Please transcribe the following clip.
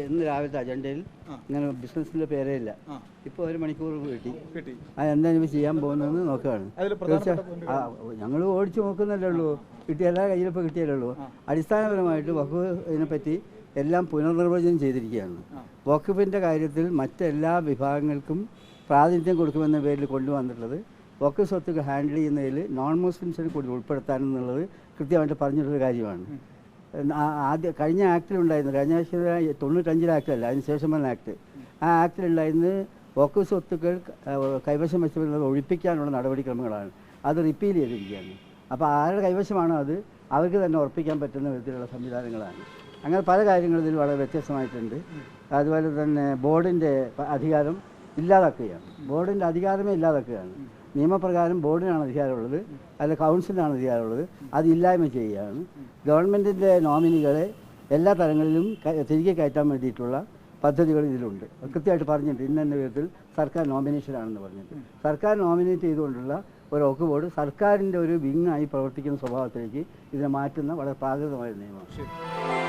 ഇന്ന് രാവിലത്തെ അജണ്ടയിൽ ഇങ്ങനെ ബിസിനസ്സിൻ്റെ പേരേ ഇല്ല. ഇപ്പോൾ 1 മണിക്കൂർ കിട്ടി. അതെന്താണ് ഇവ ചെയ്യാൻ പോകുന്നതെന്ന് നോക്കുകയാണ്. ഞങ്ങൾ ഓടിച്ചു നോക്കുന്നല്ലേ ഉള്ളൂ, കിട്ടിയല്ല കയ്യിലിപ്പോൾ കിട്ടിയല്ലേ ഉള്ളൂ. അടിസ്ഥാനപരമായിട്ട് വഖഫ് ഇതിനെപ്പറ്റി എല്ലാം പുനർനിർവചനം ചെയ്തിരിക്കുകയാണ്. വഖഫിൻ്റെ കാര്യത്തിൽ മറ്റെല്ലാ വിഭാഗങ്ങൾക്കും പ്രാതിനിധ്യം കൊടുക്കുമെന്ന പേരിൽ കൊണ്ടുവന്നിട്ടുള്ളത് വഖഫ് സ്വത്തുക്കൾ ഹാൻഡിൽ ചെയ്യുന്നതിൽ നോൺ മുസ്ലിംസിനെ കൂടി ഉൾപ്പെടുത്താനെന്നുള്ളത് കൃത്യമായിട്ട് പറഞ്ഞിട്ടുള്ള കാര്യമാണ്. കഴിഞ്ഞ ആക്ടിലുണ്ടായിരുന്നു, കഴിഞ്ഞ 95 ആക്ടല്ല, അതിന് ശേഷം വന്ന ആക്ട്. ആ ആക്ടിലുണ്ടായിരുന്നത് വഖഫ് സ്വത്തുക്കൾ കൈവശം വെച്ചുള്ളത് ഒഴിപ്പിക്കാനുള്ള നടപടിക്രമങ്ങളാണ്. അത് റിപ്പീൽ ചെയ്തിരിക്കുകയാണ്. അപ്പോൾ ആരുടെ കൈവശമാണോ അത് അവർക്ക് തന്നെ ഉറപ്പിക്കാൻ പറ്റുന്ന വിധത്തിലുള്ള സംവിധാനങ്ങളാണ്. അങ്ങനെ പല കാര്യങ്ങളും ഇതിൽ വളരെ വ്യത്യസ്തമായിട്ടുണ്ട്. അതുപോലെ തന്നെ ബോർഡിൻ്റെ അധികാരം ഇല്ലാതാക്കുകയാണ്. ബോർഡിൻ്റെ അധികാരമേ ഇല്ലാതാക്കുകയാണ്. നിയമപ്രകാരം ബോർഡിനാണ് അധികാരമുള്ളത്, അല്ല കൗൺസിലിനാണ് അധികാരമുള്ളത്. അത് ഇല്ലായ്മ ചെയ്യുകയാണ്. ഗവൺമെൻറ്റിൻ്റെ നോമിനികളെ എല്ലാ തലങ്ങളിലും തിരികെ കയറ്റാൻ വേണ്ടിയിട്ടുള്ള പദ്ധതികൾ ഇതിലുണ്ട്. കൃത്യമായിട്ട് പറഞ്ഞിട്ടുണ്ട്, ഇന്ന വിധത്തിൽ സർക്കാർ നോമിനേഷനാണെന്ന് പറഞ്ഞിട്ട്. സർക്കാർ നോമിനേറ്റ് ചെയ്തുകൊണ്ടുള്ള ഒരു വഖഫ് ബോർഡ് സർക്കാരിൻ്റെ ഒരു വിങ്ങായി പ്രവർത്തിക്കുന്ന സ്വഭാവത്തിലേക്ക് ഇതിനെ മാറ്റുന്ന വളരെ പ്രാകൃതമായ നിയമമാണ്.